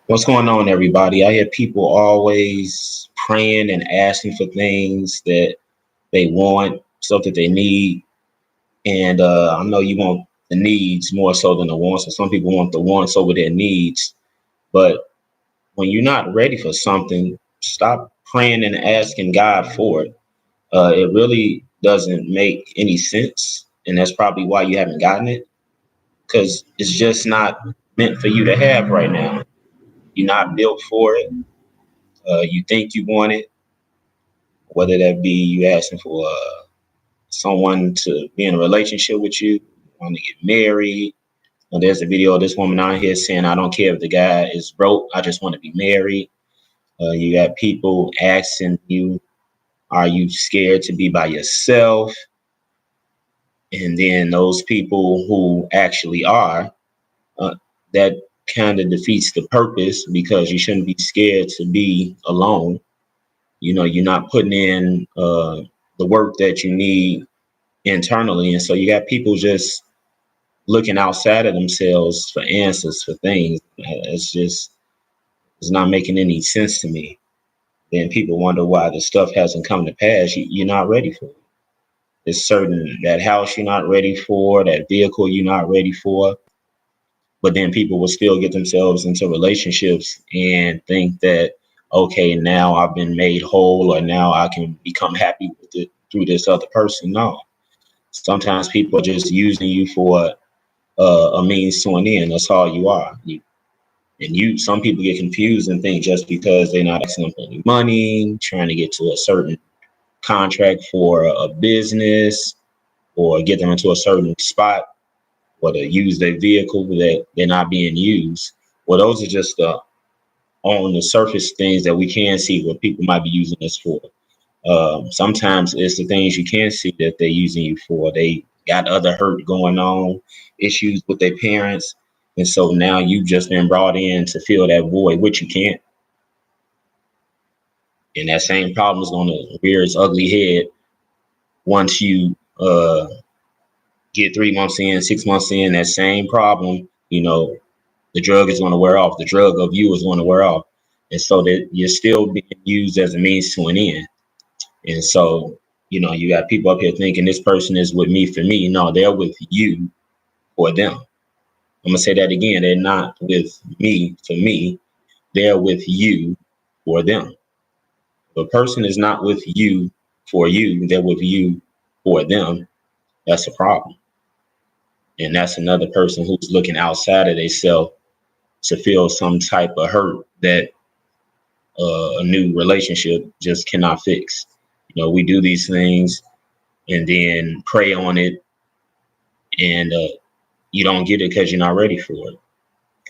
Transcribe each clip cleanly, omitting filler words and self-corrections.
What's going on, everybody? I hear people always praying and asking for things that they want, stuff that they need. And I know you want the needs more so than the wants. So some people want the wants over their needs. But when you're not ready for something, stop praying and asking God for it. It really doesn't make any sense. And that's probably why you haven't gotten it, because it's just not meant for you to have right now. You're not built for it. You think you want it, whether that be you asking for someone to be in a relationship with you, want to get married. And there's a video of this woman out here saying, I don't care if the guy is broke, I just want to be married. You got people asking you, are you scared to be by yourself? And then those people who actually are, uh, that kind of defeats the purpose, because you shouldn't be scared to be alone. You're not putting in the work that you need internally. And so you got people just looking outside of themselves for answers for things. It's not making any sense to me. Then people wonder why the stuff hasn't come to pass. You're not ready for it. It's certain that house you're not ready for, that vehicle you're not ready for. But then people will still get themselves into relationships and think that, okay, now I've been made whole, or now I can become happy with it through this other person. No. Sometimes people are just using you for a means to an end. That's all you are. Some people get confused and think just because they're not asking them for any money, trying to get to a certain contract for a business, or get them into a certain spot, or to use their vehicle, that they're not being used. Well, those are just on the surface things that we can see what people might be using this for. Sometimes it's the things you can't see that they're using you for. They got other hurt going on, issues with their parents. And so now you've just been brought in to fill that void, which you can't. And that same problem is going to rear its ugly head once you get 3 months in, 6 months in. That same problem, the drug is going to wear off. The drug of you is going to wear off. And so that you're still being used as a means to an end. And so, you got people up here thinking this person is with me for me. No, they're with you for them. I'm going to say that again. They're not with me for me. They're with you for them. If a person is not with you for you, they're with you for them. That's a problem. And that's another person who's looking outside of themselves to feel some type of hurt that a new relationship just cannot fix. We do these things and then pray on it, and you don't get it because you're not ready for it.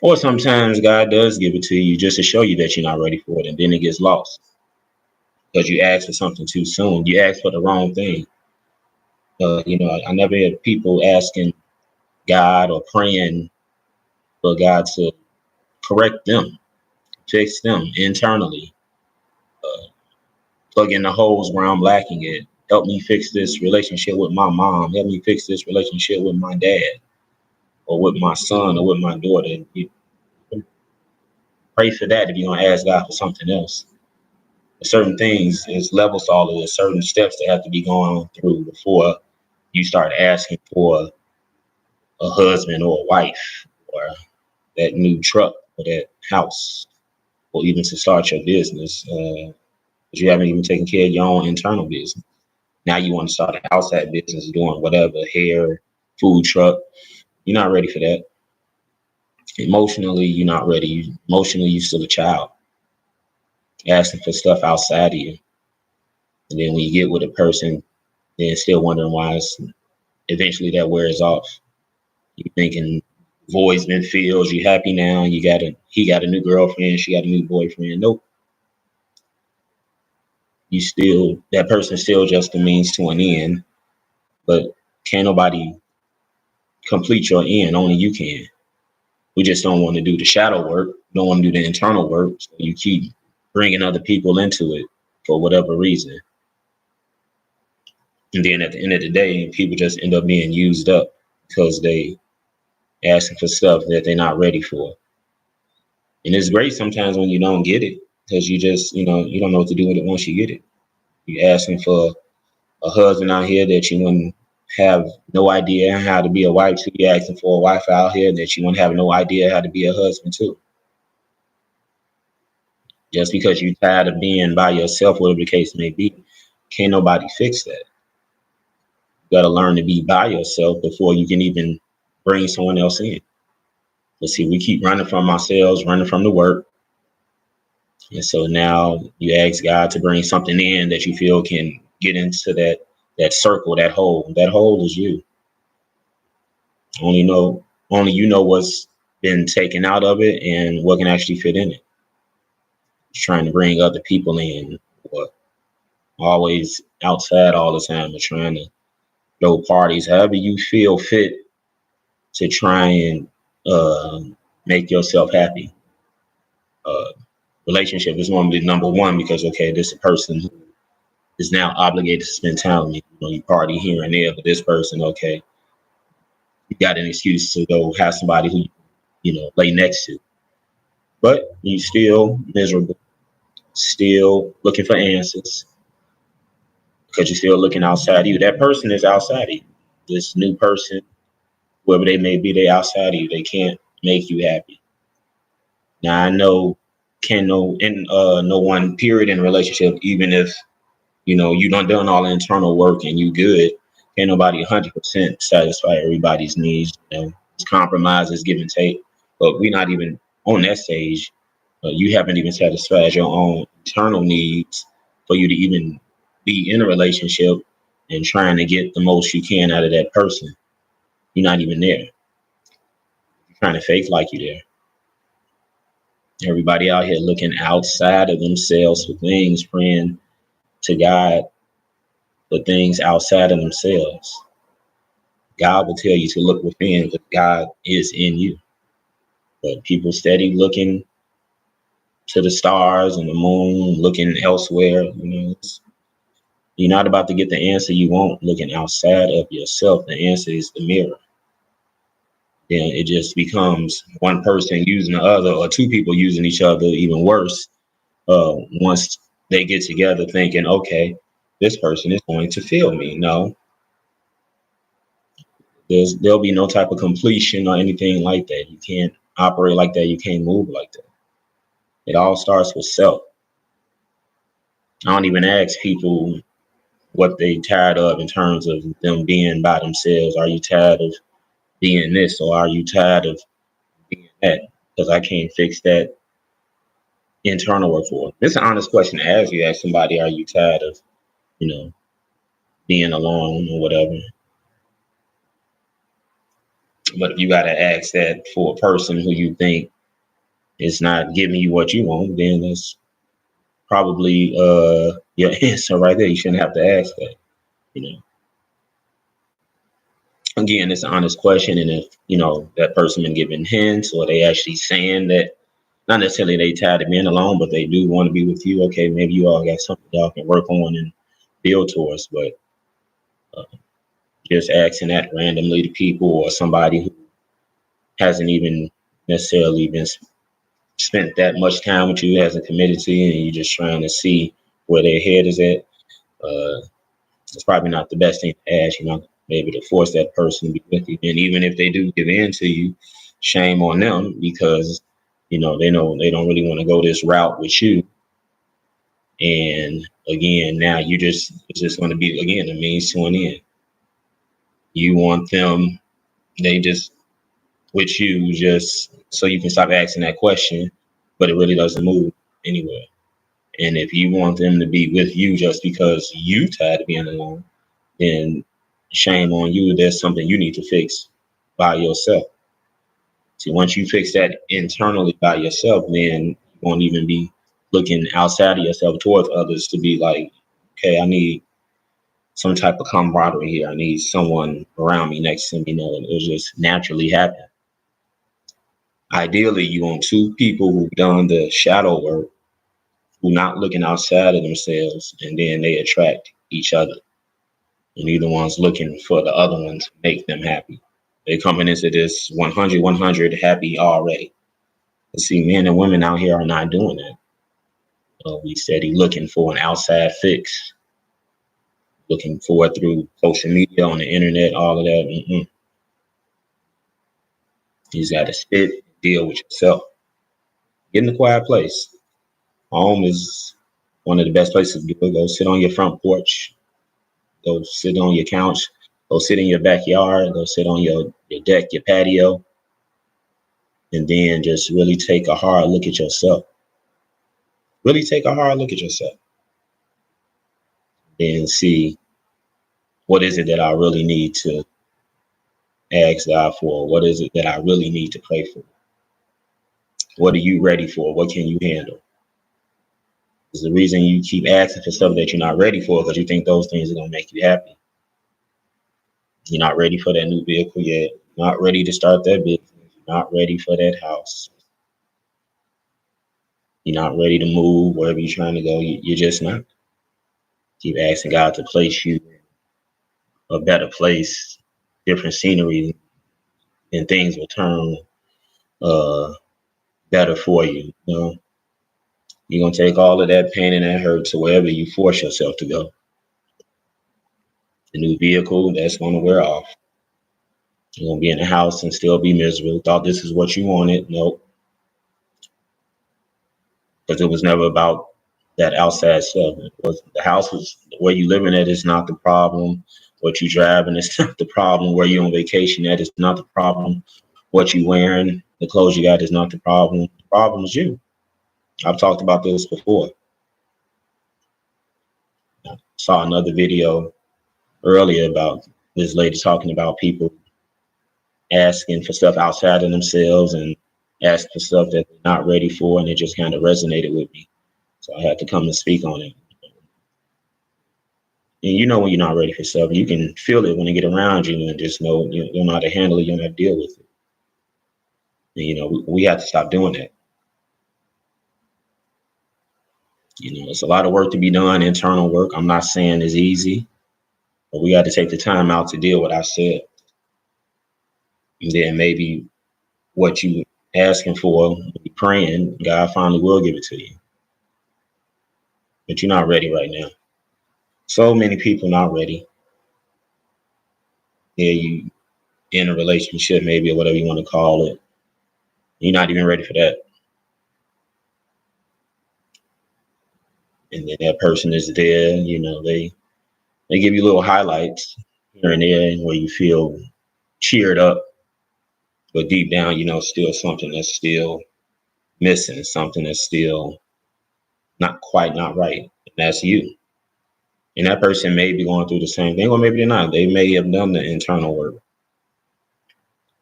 Or sometimes God does give it to you just to show you that you're not ready for it, and then it gets lost because you asked for something too soon. You asked for the wrong thing. I never had people asking God or praying for God to correct them, fix them internally, plug in the holes where I'm lacking it. Help me fix this relationship with my mom. Help me fix this relationship with my dad, or with my son, or with my daughter. You pray for that if you're going to ask God for something else. Certain things, is levels to all of this, certain steps that have to be going through before you start asking for a husband or a wife, or that new truck, or that house, or even to start your business. But you haven't even taken care of your own internal business. Now you want to start a outside business doing whatever, hair, food truck. You're not ready for that. Emotionally, you're not ready. Emotionally, you're still a child, asking for stuff outside of you. And then when you get with a person, then still wondering why eventually that wears off. You're thinking void's been filled. You happy now. He got a new girlfriend. She got a new boyfriend. Nope. That person's still just a means to an end. But can't nobody complete your end. Only you can. We just don't want to do the shadow work. Don't want to do the internal work. So you keep bringing other people into it for whatever reason. And then at the end of the day, people just end up being used up because they asking for stuff that they're not ready for. And it's great sometimes when you don't get it because you just, you don't know what to do with it once you get it. You asking for a husband out here that you wouldn't have no idea how to be a wife to. You asking for a wife out here that you wouldn't have no idea how to be a husband to. Just because you're tired of being by yourself, whatever the case may be, can't nobody fix that. You got to learn to be by yourself before you can even bring someone else in. But see, we keep running from ourselves, running from the work. And so now you ask God to bring something in that you feel can get into that circle, that hole. That hole is you. Only you know what's been taken out of it and what can actually fit in it. Just trying to bring other people in, or always outside all the time, or trying to throw parties, however you feel fit to try and uh, make yourself happy. Uh, Relationship is normally number one because okay, this is a person who is now obligated to spend time with me. You party here and there, but this person, okay, you got an excuse to go have somebody who lay next to. But you still miserable, still looking for answers because you're still looking outside of you. That person is outside of you. This new person, whoever they may be, they outside of you. They can't make you happy. Now I know can no in no one period in a relationship, even if you done all the internal work and you good, can't nobody 100% satisfy everybody's needs. It's compromises, give and take. But we're not even on that stage. You haven't even satisfied your own internal needs for you to even be in a relationship and trying to get the most you can out of that person. You're not even there. You're trying to fake like you're there. Everybody out here looking outside of themselves for things, praying to God for things outside of themselves. God will tell you to look within because God is in you. But people steady looking to the stars and the moon, looking elsewhere. You're not about to get the answer you want looking outside of yourself. The answer is the mirror. Then it just becomes one person using the other, or two people using each other, even worse. Once they get together thinking, okay, this person is going to feel me. No, there'll be no type of completion or anything like that. You can't operate like that. You can't move like that. It all starts with self. I don't even ask people what they tired of in terms of them being by themselves. Are you tired of being this, or are you tired of being that? Because I can't fix that internal work for it. It's an honest question to ask. You ask somebody, are you tired of, you know, being alone or whatever? But if you got to ask that for a person who you think is not giving you what you want, then that's probably your answer right there. You shouldn't have to ask that. You know, again, it's an honest question, and if that person been giving hints, or they actually saying that not necessarily they tired of being alone, but they do want to be with you. Okay, maybe you all got something y'all can work on and build towards. But uh, just asking that randomly to people or somebody who hasn't even necessarily been spent that much time with you, hasn't committed to you, and you're just trying to see where their head is at. It's probably not the best thing to ask, maybe to force that person to be with you. And even if they do give in to you, shame on them because, they know they don't really want to go this route with you. And again, now it's just going to be, again, a means to an end. You want them, they just with you just so you can stop asking that question, but it really doesn't move anywhere. And if you want them to be with you just because you tired of being alone, then shame on you. There's something you need to fix by yourself. See, once you fix that internally by yourself, then you won't even be looking outside of yourself towards others to be like, okay, I need some type of camaraderie here. I need someone around me next to me. It'll just naturally happen. Ideally, you want two people who've done the shadow work, who not looking outside of themselves, and then they attract each other. And neither one's looking for the other one to make them happy. They're coming into this 100 happy already. See, men and women out here are not doing that. We steady looking for an outside fix, looking for it through social media, on the internet, all of that. You just got to sit, deal with yourself. Get in a quiet place. Home is one of the best places to do it. Go sit on your front porch. Go sit on your couch. Go sit in your backyard. Go sit on your deck, your patio. And then just really take a hard look at yourself. Really take a hard look at yourself. And see, what is it that I really need to ask God for? What is it that I really need to pray for? What are you ready for? What can you handle? Because the reason you keep asking for stuff that you're not ready for, because you think those things are going to make you happy. You're not ready for that new vehicle yet. You're not ready to start that business. You're not ready for that house. You're not ready to move wherever you're trying to go. You're just not. Keep asking God to place you in a better place, different scenery, and things will turn better for you. You know, you're gonna take all of that pain and that hurt to wherever you force yourself to go. The new vehicle, that's gonna wear off. You're gonna be in the house and still be miserable. Thought this is what you wanted. Nope. Because it was never about that outside stuff. It was, the house was where you living at is not the problem. What you driving is not the problem. Where you on vacation at is not the problem. What you wearing, the clothes you got is not the problem. The problem is you. I've talked about this before. I saw another video earlier about this lady talking about people asking for stuff outside of themselves and asking for stuff that they're not ready for, and it just kind of resonated with me. So I had to come and speak on it. And you know when you're not ready for stuff, you can feel it when they get around you, and just know you don't know how to handle it, you don't know how to deal with it. And we have to stop doing that. It's a lot of work to be done, internal work. I'm not saying it's easy, but we got to take the time out to deal with ourselves. And then maybe what you asking for, praying, God finally will give it to you. But you're not ready right now. So many people not ready. Yeah, you in a relationship maybe, or whatever you want to call it. You're not even ready for that. And then that person is there, they give you little highlights here and there where you feel cheered up, but deep down, still something that's still missing, something that's still not quite not right. And that's you. And that person may be going through the same thing, or maybe they're not. They may have done the internal work.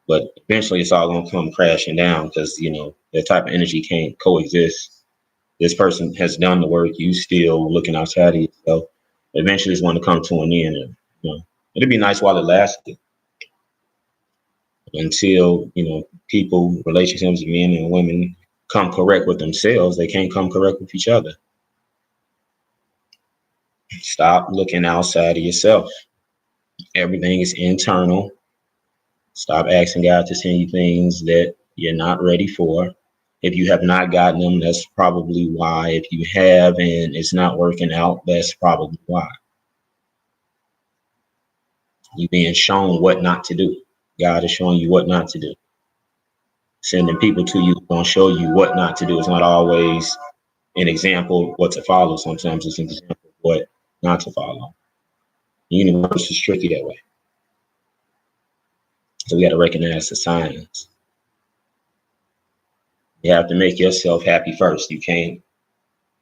But eventually it's all going to come crashing down because, that type of energy can't coexist. This person has done the work. You still looking outside of yourself. Eventually it's going to come to an end. And, it'll be nice while it lasted. Until, people, relationships, men and women come correct with themselves, they can't come correct with each other. Stop looking outside of yourself. Everything is internal. Stop asking God to send you things that you're not ready for. If you have not gotten them, that's probably why. If you have and it's not working out, that's probably why. You're being shown what not to do. God is showing you what not to do. Sending people to you going to show you what not to do. It's not always an example of what to follow. Sometimes it's an example of what not to follow. The universe is tricky that way. So we got to recognize the signs. You have to make yourself happy first. You can't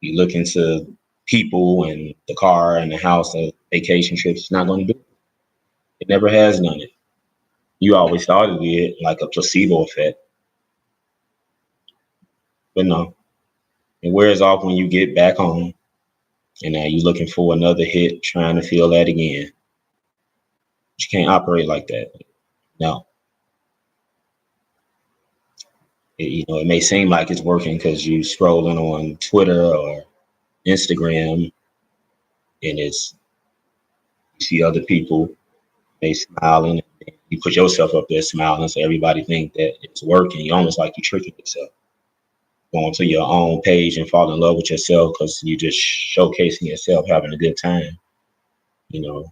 be looking to people and the car and the house and vacation trips. It's not going to do it. It never has done it. You always thought it did, like a placebo effect. But no. It wears off when you get back home. And now you're looking for another hit, trying to feel that again. You can't operate like that. No. It may seem like it's working because you're scrolling on Twitter or Instagram, and you see other people, they smiling, and you put yourself up there smiling, so everybody think that it's working. You almost like you're tricking yourself. going to your own page and fall in love with yourself because you just showcasing yourself, having a good time. You know,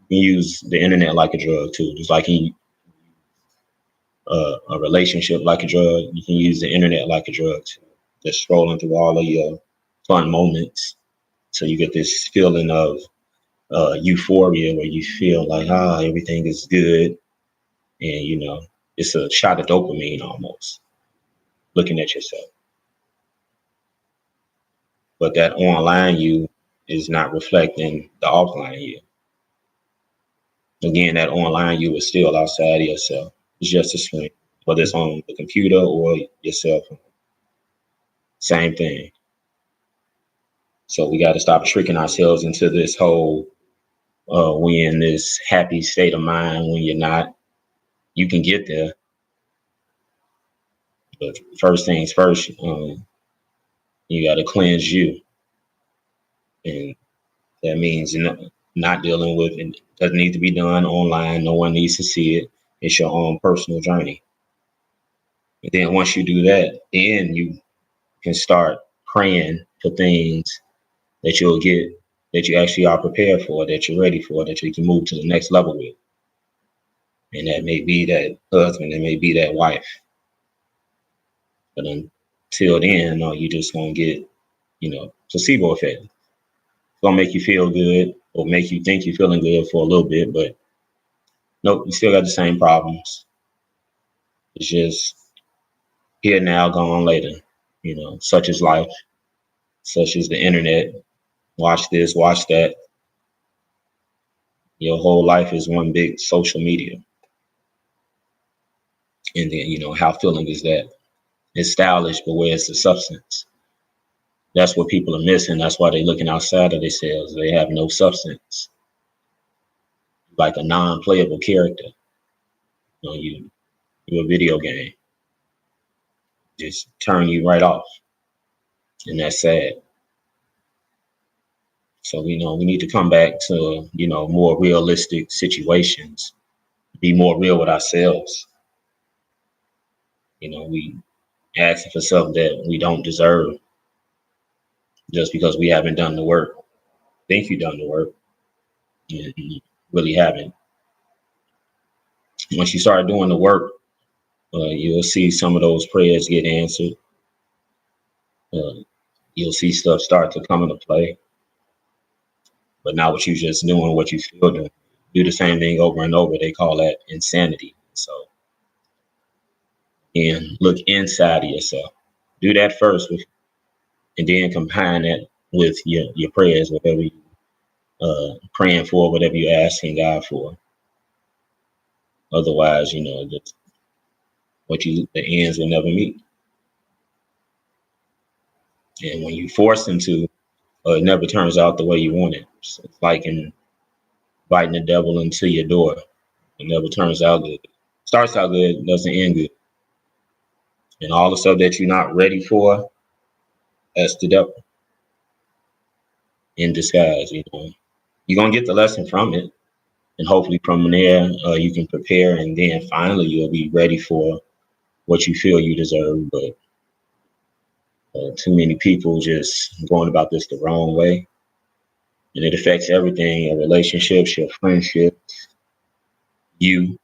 you can use the internet like a drug too, just like you a relationship like a drug. You can use the internet like a drug too. Just scrolling through all of your fun moments, so you get this feeling of euphoria where you feel like everything is good, and it's a shot of dopamine almost looking at yourself. But that online you is not reflecting the offline you. Again, that online you is still outside of yourself. It's just a screen, whether it's on the computer or your cell phone. Same thing. So we got to stop tricking ourselves into this whole we in this happy state of mind when you're not. You can get there, but first things first, you got to cleanse you, and that means not dealing with it. Doesn't need to be done online. No one needs to see it. It's your own personal journey. And then once you do that, then you can start praying for things that you'll get, that you actually are prepared for, that you're ready for, that you can move to the next level with. And that may be that husband, it may be that wife. But until then, no, you just gonna get, placebo effect. It's gonna make you feel good or make you think you're feeling good for a little bit, but nope, you still got the same problems. It's just here now, gone later. Such is life, such is the internet. Watch this, watch that. Your whole life is one big social media. And then, how filling is that? It's stylish, but where's the substance? That's what people are missing. That's why they're looking outside of themselves. They have no substance. Like a non-playable character. You're a video game. Just turn you right off. And that's sad. So, we need to come back to, more realistic situations, be more real with ourselves. We asking for something that we don't deserve just because we haven't done the work. Think you've done the work. You really haven't. Once you start doing the work, you'll see some of those prayers get answered. You'll see stuff start to come into play. But not what you just doing, what you still doing. Do the same thing over and over. They call that insanity. So, and look inside of yourself. Do that first, and then combine that with your prayers, whatever you praying for, whatever you're asking God for. Otherwise, the ends will never meet. And when you force them to, it never turns out the way you want it. So it's like inviting the devil into your door. It never turns out good. Starts out good, doesn't end good. And all the stuff that you're not ready for, that's the devil in disguise. You're gonna get the lesson from it, and hopefully from there you can prepare, and then finally you'll be ready for what you feel you deserve. But too many people just going about this the wrong way, and it affects everything: your relationships, your friendships, you.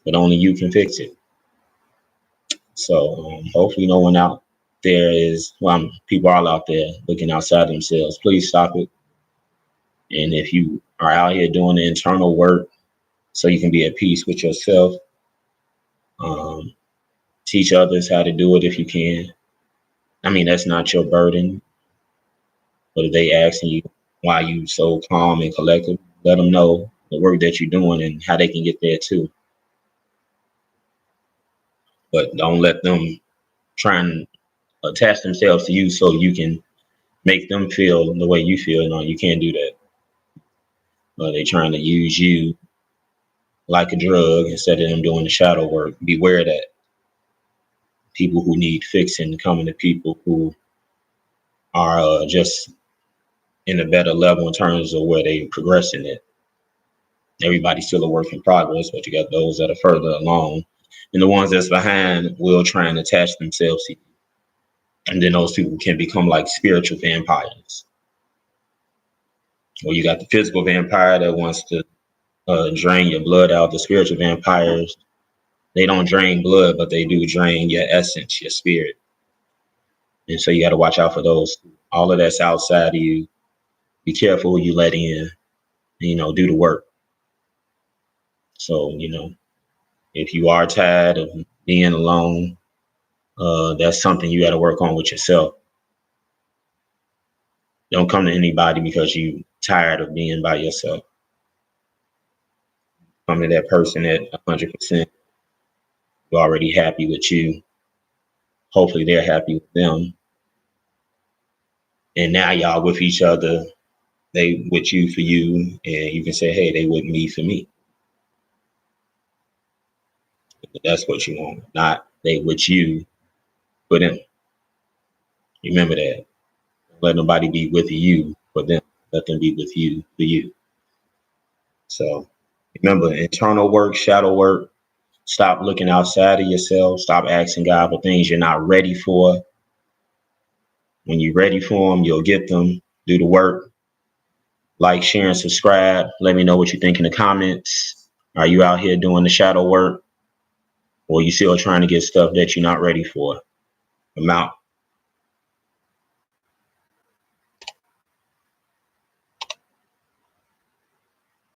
But only you can fix it. So hopefully no one out there people are out there looking outside themselves. Please stop it. And if you are out here doing the internal work so you can be at peace with yourself, teach others how to do it if you can. I mean, that's not your burden. But if they asking you why you so calm and collected, let them know the work that you're doing and how they can get there too. But don't let them try and attach themselves to you so you can make them feel the way you feel. No, you can't do that. They're trying to use you like a drug instead of them doing the shadow work. Beware of that. People who need fixing coming to people who are just in a better level in terms of where they progressing it. Everybody's still a work in progress, but you got those that are further along And the ones that's behind will try and attach themselves to you. And then those people can become like spiritual vampires. Or you got the physical vampire that wants to drain your blood out. The spiritual vampires, they don't drain blood, but they do drain your essence, your spirit. And so you got to watch out for those. All of that's outside of you. Be careful who you let in. Do the work. So, if you are tired of being alone, that's something you got to work on with yourself. Don't come to anybody because you tired of being by yourself. Come to that person at 100%. You're already happy with you. Hopefully they're happy with them. And now y'all with each other. They with you for you. And you can say, hey, they with me for me. That's what you want. Not they with you for them. Remember that. Don't let nobody be with you for them. Let them be with you for you. So remember, internal work, shadow work. Stop looking outside of yourself. Stop asking God for things you're not ready for. When you're ready for them, you'll get them. Do the work. Like, share, and subscribe. Let me know what you think in the comments. Are you out here doing the shadow work? Or you still trying to get stuff that you're not ready for? I'm out.